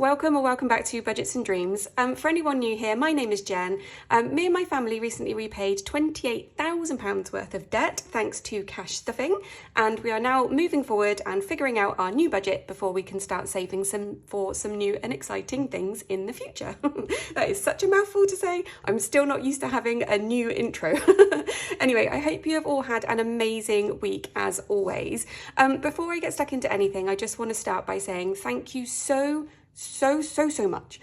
welcome or welcome back to Budgets and Dreams. For anyone new here, my name is Jen. Me and my family recently repaid £28,000 worth of debt thanks to cash stuffing, and we are now moving forward and figuring out our new budget before we can start saving for some new and exciting things in the future. That is such a mouthful to say. I'm still not used to having a new intro. Anyway, I hope you have all had an amazing week as always. Before I get stuck into anything, I just want to start by saying thank you so much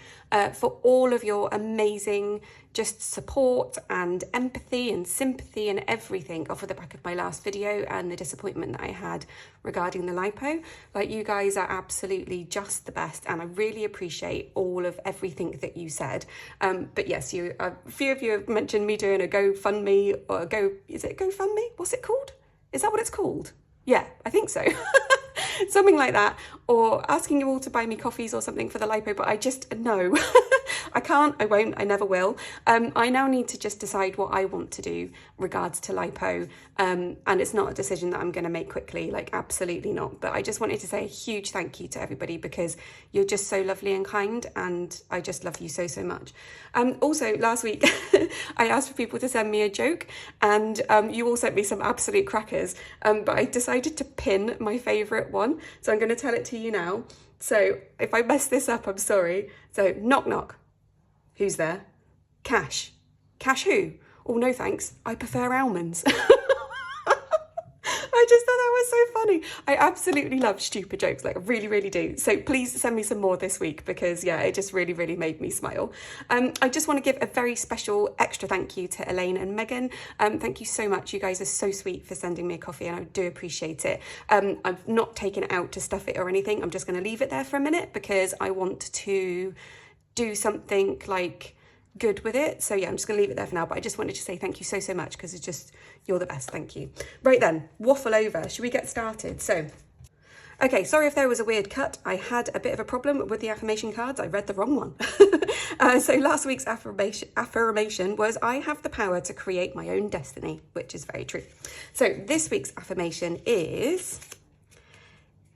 for all of your amazing just support and empathy and sympathy and everything off of the back of my last video and the disappointment that I had regarding the lipo. Like, you guys are absolutely just the best, and I really appreciate all of everything that you said. But yes, a few of you have mentioned me doing a GoFundMe or is it GoFundMe? What's it called? Is that what it's called? Yeah, I think so. Something like that, or asking you all to buy me coffees or something for the lipo, but I just, no, I can't, I won't, I never will. I now need to just decide what I want to do regards to lipo, and it's not a decision that I'm going to make quickly, like absolutely not. But I just wanted to say a huge thank you to everybody because you're just so lovely and kind, and I just love you so much. Also, last week I asked for people to send me a joke, and you all sent me some absolute crackers, but I decided to pin my favourite one, so I'm going to tell it to you now. So if I mess this up, I'm sorry. So knock knock. Who's there? Cash. Cash who? Oh, no thanks. I prefer almonds. I just thought that was so funny. I absolutely love stupid jokes, like I really do. So please send me some more this week because yeah, it just really made me smile. I just want to give a very special extra thank you to Elaine and Megan. Thank you so much. You guys are so sweet for sending me a coffee, and I do appreciate it. I've not taken it out to stuff it or anything. I'm just going to leave it there for a minute because I want to do something like good with it. So yeah, I'm just gonna leave it there for now, but I just wanted to say thank you so much because it's just, you're the best. Thank you. Right then, waffle over. Should we get started? So okay, sorry if there was a weird cut. I had a bit of a problem with the affirmation cards. I read the wrong one. So last week's affirmation was, I have the power to create my own destiny, which is very true. So this week's affirmation is,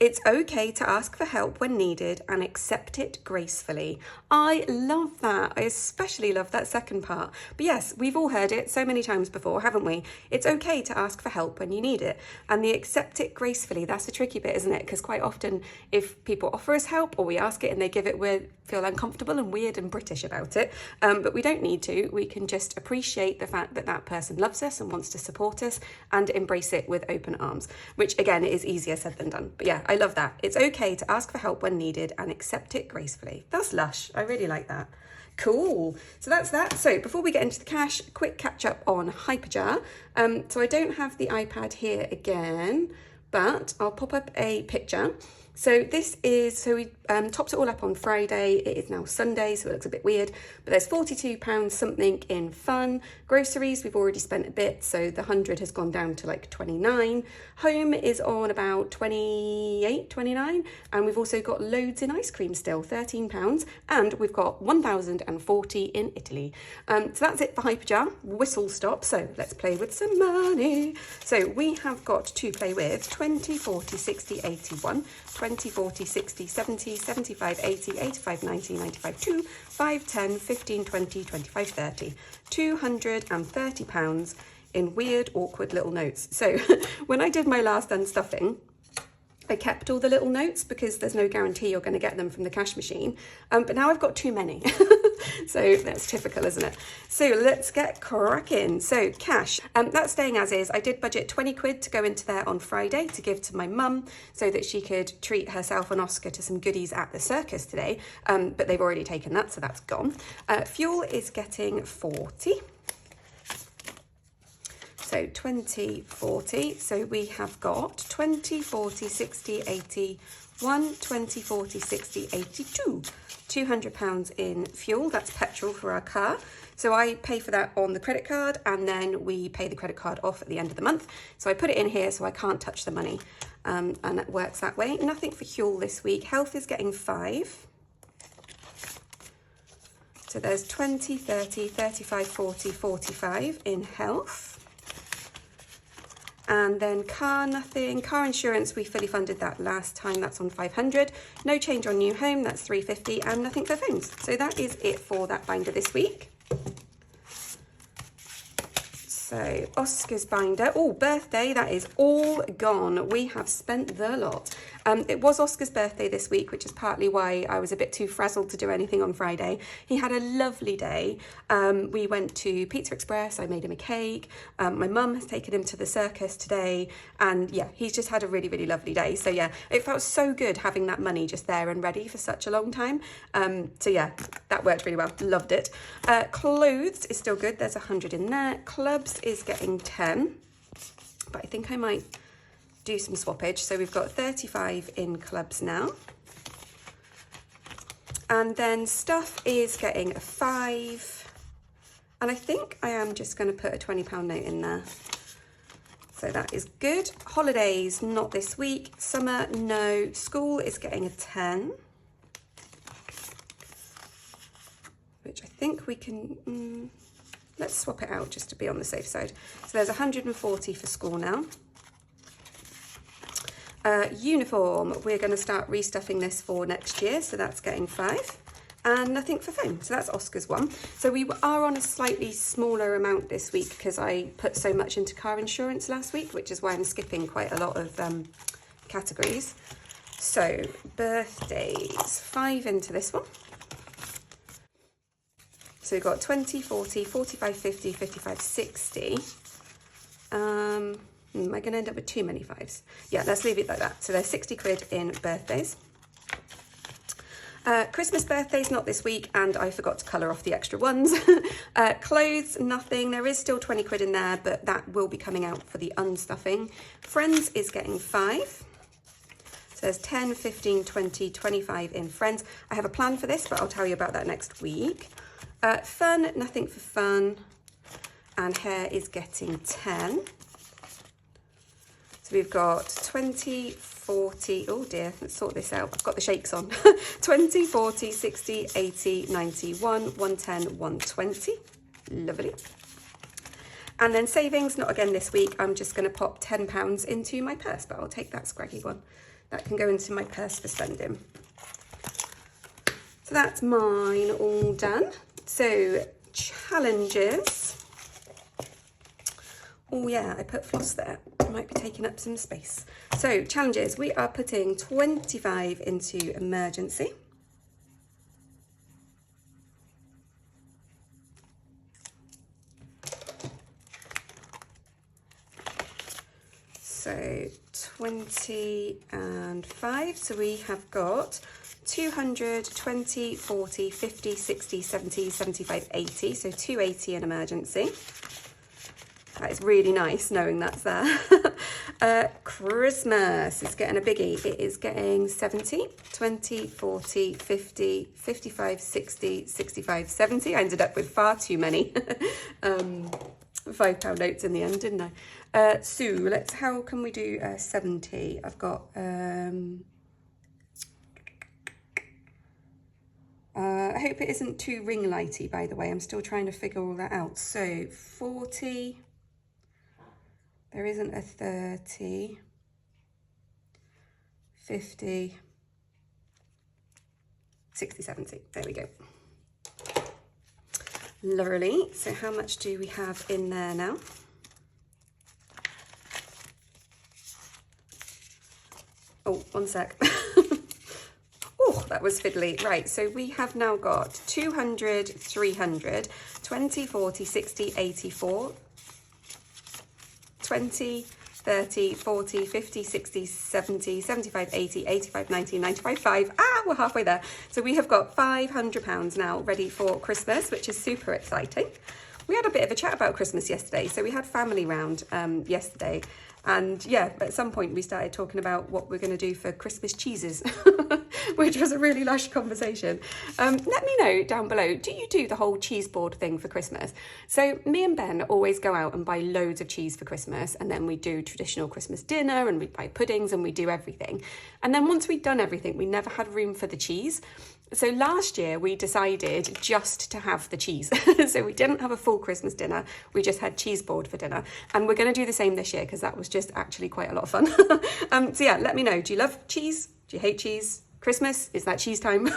it's okay to ask for help when needed and accept it gracefully. I love that. I especially love that second part. But yes, we've all heard it so many times before, haven't we? It's okay to ask for help when you need it. And the accept it gracefully, that's the tricky bit, isn't it? Because quite often if people offer us help or we ask it and they give it, we feel uncomfortable and weird and British about it. But we don't need to. We can just appreciate the fact that that person loves us and wants to support us and embrace it with open arms, which again is easier said than done. But yeah, I love that. It's okay to ask for help when needed and accept it gracefully. That's lush. I really like that. Cool. So that's that. So before we get into the cash, quick catch up on hyperjar. So I don't have the iPad here again, but I'll pop up a picture. So this is, so we topped it all up on Friday. It is now Sunday, so it looks a bit weird, but there's £42 something in fun. Groceries, we've already spent a bit, so the 100 has gone down to like 29. Home is on about 28, 29, and we've also got loads in ice cream still, £13, and we've got 1,040 in Italy. So that's it for hyperjar. Whistle stop. So let's play with some money. So we have got to play with 20, 40, 60, 81, 20, 40, 60, 70, 75, 80, 85, 90, 95, 2, 5, 10, 15, 20, 25, 30. £230 in weird, awkward little notes. So when I did my last unstuffing, I kept all the little notes because there's no guarantee you're going to get them from the cash machine. But now I've got too many. So that's typical, isn't it? So let's get cracking. So cash, that's staying as is. I did budget 20 quid to go into there on Friday to give to my mum so that she could treat herself and Oscar to some goodies at the circus today. But they've already taken that, so that's gone. Fuel is getting 40. So 20, 40. So we have got 20, 40, 60, 80, 1, 20, 40, 60, 82. £200 in fuel. That's petrol for our car. So I pay for that on the credit card, and then we pay the credit card off at the end of the month. So I put it in here so I can't touch the money, and it works that way. Nothing for fuel this week. Health is getting 5. So there's 20, 30, 35, 40, 45 in health. And then car, nothing. Car insurance, we fully funded that last time. That's on 500. No change on new home, that's 350, and nothing for phones. So that is it for that binder this week. So Oscar's binder, oh, birthday, that is all gone. We have spent the lot. It was Oscar's birthday this week, which is partly why I was a bit too frazzled to do anything on Friday. He had a lovely day. We went to Pizza Express, I made him a cake. My mum has taken him to the circus today. And yeah, he's just had a really, really lovely day. So yeah, it felt so good having that money just there and ready for such a long time. So yeah, that worked really well, loved it. Clothes is still good, there's 100 in there. Clubs is getting 10, but I think I might do some swappage. So we've got 35 in clubs now. And then stuff is getting a 5. And I think I am just going to put a £20 note in there. So that is good. Holidays, not this week. Summer, no. School is getting a 10. Which I think we can... let's swap it out just to be on the safe side. So there's 140 for school now. Uniform, we're going to start restuffing this for next year, so that's getting 5. And nothing for phone, so that's Oscar's one. So we are on a slightly smaller amount this week because I put so much into car insurance last week, which is why I'm skipping quite a lot of categories. So birthdays, 5 into this one. So we've got 20, 40, 45, 50, 55, 60. Am I going to end up with too many 5s? Yeah, let's leave it like that. So there's 60 quid in birthdays. Christmas birthdays, not this week, and I forgot to colour off the extra ones. Clothes, nothing. There is still 20 quid in there, but that will be coming out for the unstuffing. Friends is getting 5. So there's 10, 15, 20, 25 in friends. I have a plan for this, but I'll tell you about that next week. Fun, nothing for fun. And hair is getting 10. So we've got 20, 40, oh dear, let's sort this out. I've got the shakes on. 20, 40, 60, 80, 91, 110, 120. Lovely. And then savings, not again this week. I'm just going to pop £10 into my purse, but I'll take that scraggy one. That can go into my purse for spending. So that's mine all done. So challenges. Oh yeah, I put floss there. I might be taking up some space. So challenges, we are putting 25 into emergency. So 20 and 5. So we have got 200, 20, 40, 50, 60, 70, 75, 80. So 280 in emergency. That is really nice knowing that's there. Christmas is getting a biggie. It is getting 70, 20, 40, 50, 55, 60, 65, 70. I ended up with far too many £5 notes in the end, didn't I? So how can we do 70? I've got, I hope it isn't too ring lighty, by the way. I'm still trying to figure all that out. So 40. There isn't a 30, 50, 60, 70. There we go. Lovely. So how much do we have in there now? Oh, one sec. Oh, that was fiddly. Right, so we have now got 200, 300, 20, 40, 60, 84, 20, 30, 40, 50, 60, 70, 75, 80, 85, 90, 95, 5. Ah, we're halfway there. So we have got £500 now ready for Christmas, which is super exciting. We had a bit of a chat about Christmas yesterday. So we had family round yesterday. And yeah, at some point we started talking about what we're going to do for Christmas cheeses, which was a really lush conversation. Let me know down below, do you do the whole cheese board thing for Christmas? So me and Ben always go out and buy loads of cheese for Christmas, and then we do traditional Christmas dinner and we buy puddings and we do everything. And then once we'd done everything, we never had room for the cheese. So last year we decided just to have the cheese. So we didn't have a full Christmas dinner. We just had cheese board for dinner. And we're going to do the same this year because that was just actually quite a lot of fun. So yeah, let me know. Do you love cheese? Do you hate cheese? Christmas? Is that cheese time?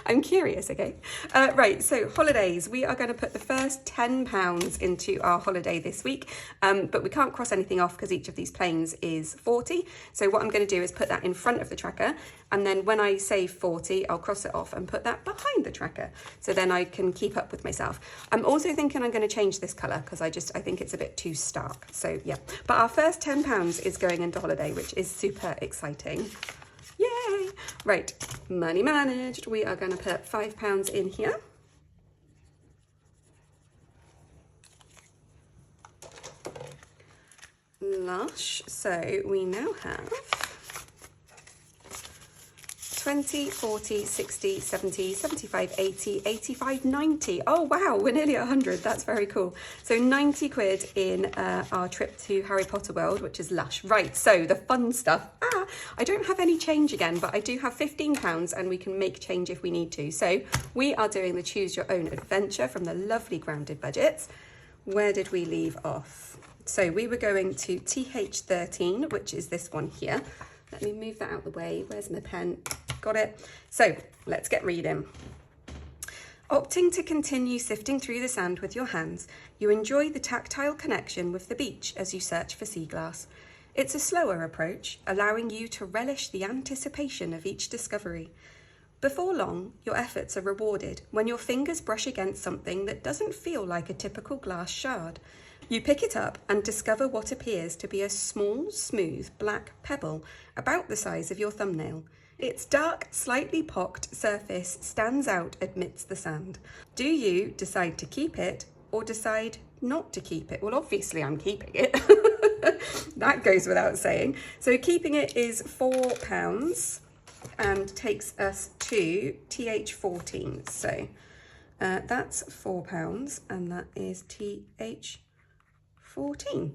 I'm curious, okay? Right, so holidays. We are going to put the first £10 into our holiday this week, but we can't cross anything off because each of these planes is 40. So what I'm going to do is put that in front of the tracker, and then when I say 40, I'll cross it off and put that behind the tracker. So then I can keep up with myself. I'm also thinking I'm going to change this colour because I think it's a bit too stark. So yeah, but our first £10 is going into holiday, which is super exciting. Yay! Right, money managed. We are going to put £5 in here. Lush. So we now have 20, 40, 60, 70, 75, 80, 85, 90. Oh wow, we're nearly at 100. That's very cool. So 90 quid in our trip to Harry Potter World, which is Lush. Right, so the fun stuff. I don't have any change again, but I do have £15 and we can make change if we need to. So we are doing the Choose Your Own Adventure from the lovely Grounded Budgets. Where did we leave off? So we were going to TH13, which is this one here. Let me move that out the way. Where's my pen? Got it. So let's get reading. Opting to continue sifting through the sand with your hands, you enjoy the tactile connection with the beach as you search for sea glass. It's a slower approach, allowing you to relish the anticipation of each discovery. Before long, your efforts are rewarded when your fingers brush against something that doesn't feel like a typical glass shard. You pick it up and discover what appears to be a small, smooth black pebble about the size of your thumbnail. Its dark, slightly pocked surface stands out amidst the sand. Do you decide to keep it or decide not to keep it? Well, obviously I'm keeping it. That goes without saying. So keeping it is £4 and takes us to TH14. So that's £4 and that is TH14.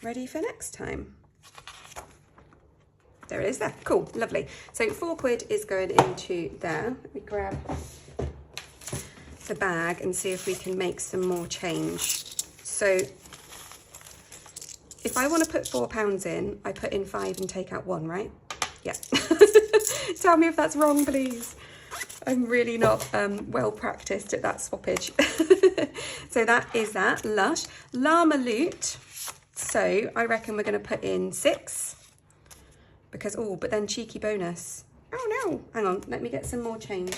Ready for next time? There it is there. Cool, lovely. So 4 quid is going into there. Let me grab the bag and see if we can make some more change. So if I want to put £4 in, I put in 5 and take out 1, right? Yeah. Tell me if that's wrong, please. I'm really not well practiced at that swappage. So that is that. Lush. Llama Loot. So I reckon we're going to put in 6. Because, oh, but then cheeky bonus. Oh no, hang on, let me get some more change.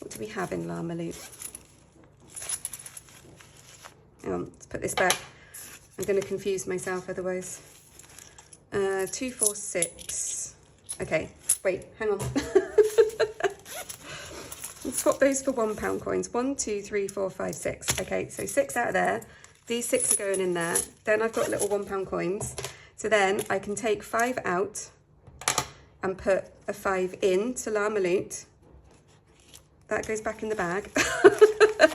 What do we have in Llama Loot? Hang on, let's put this back. I'm going to confuse myself otherwise. 2, 4, 6. Okay, wait, hang on. Let's swap those for £1 coins. 1, 2, 3, 4, 5, 6. Okay, so 6 out of there. These 6 are going in there. Then I've got little £1 coins. So then I can take 5 out and put a 5 in to Llama Loot. That goes back in the bag.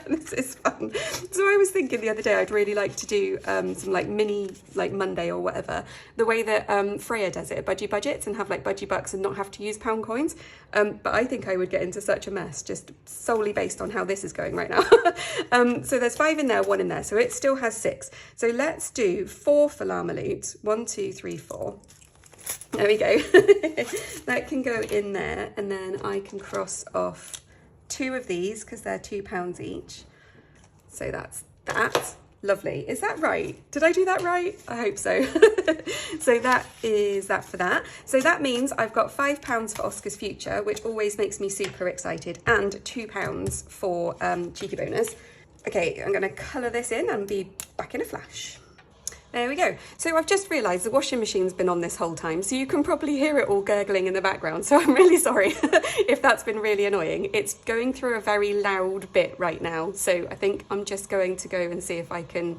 This is fun. So I was thinking the other day I'd really like to do some like mini like Monday or whatever, the way that Freya does it, budgie budgets, and have like budgie bucks and not have to use pound coins. But I think I would get into such a mess just solely based on how this is going right now. So there's 5 in there, 1 in there, so it still has 6. So let's do 4 for Llama Loot. 1, 2, 3, 4. There we go. That can go in there, and then I can cross off 2 of these because they're £2 each. So that's that. Lovely. Is that right? Did I do that right? I hope so. So that is that for that. So that means I've got £5 for Oscar's Future, which always makes me super excited, and £2 for cheeky bonus. Okay, I'm going to colour this in and be back in a flash. There we go. So I've just realised the washing machine's been on this whole time, so you can probably hear it all gurgling in the background. So I'm really sorry if that's been really annoying. It's going through a very loud bit right now. So I think I'm just going to go and see if I can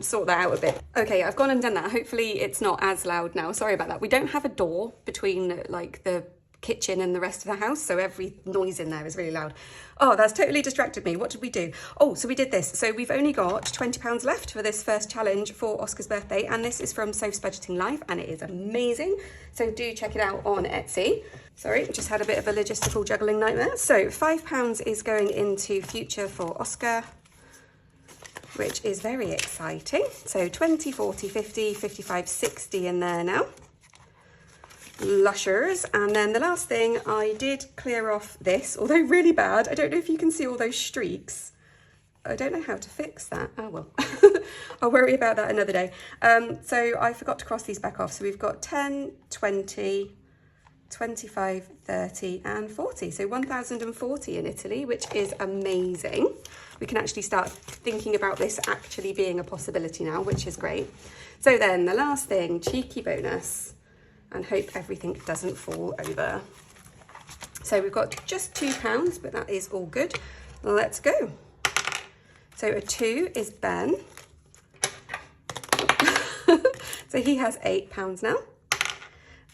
sort that out a bit. Okay, I've gone and done that. Hopefully it's not as loud now. Sorry about that. We don't have a door between like the kitchen and the rest of the house, so every noise in there is really loud. Oh, that's totally distracted me. What did we do? Oh, so we did this. So we've only got £20 left for this first challenge for Oscar's birthday, and this is from Soph's Budgeting Live, and it is amazing. So do check it out on Etsy. Sorry, just had a bit of a logistical juggling nightmare. So £5 is going into Future for Oscar, which is very exciting. So 20, 40, 50, 55, 60 in there now. Lushers. And then the last thing, I did clear off this, although really bad. I don't know if you can see all those streaks. I don't know how to fix that. Oh well, I'll worry about that another day. So I forgot to cross these back off. So we've got 10, 20, 25, 30 and 40. So 1,040 in Italy, which is amazing. We can actually start thinking about this actually being a possibility now, which is great. So then the last thing, cheeky bonus, and hope everything doesn't fall over. So we've got just £2, but that is all good. Let's go. So a 2 is Ben. So he has £8 now.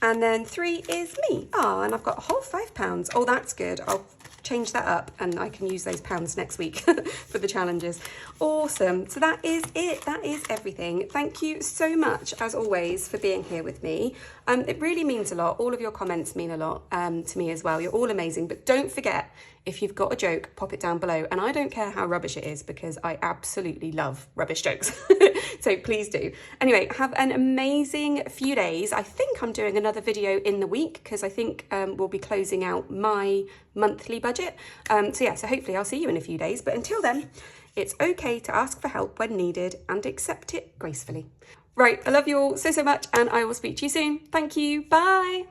And then 3 is me. Oh, and I've got a whole £5. Oh, that's good. I'll change that up and I can use those pounds next week for the challenges. Awesome. So that is it. That is everything. Thank you so much, as always, for being here with me. It really means a lot. All of your comments mean a lot to me as well. You're all amazing. But don't forget, if you've got a joke, pop it down below. And I don't care how rubbish it is, because I absolutely love rubbish jokes. So please do. Anyway, have an amazing few days. I think I'm doing another video in the week, because I think we'll be closing out my monthly budget. So yeah, so hopefully I'll see you in a few days. But until then, it's okay to ask for help when needed and accept it gracefully. Right, I love you all so much, and I will speak to you soon. Thank you. Bye.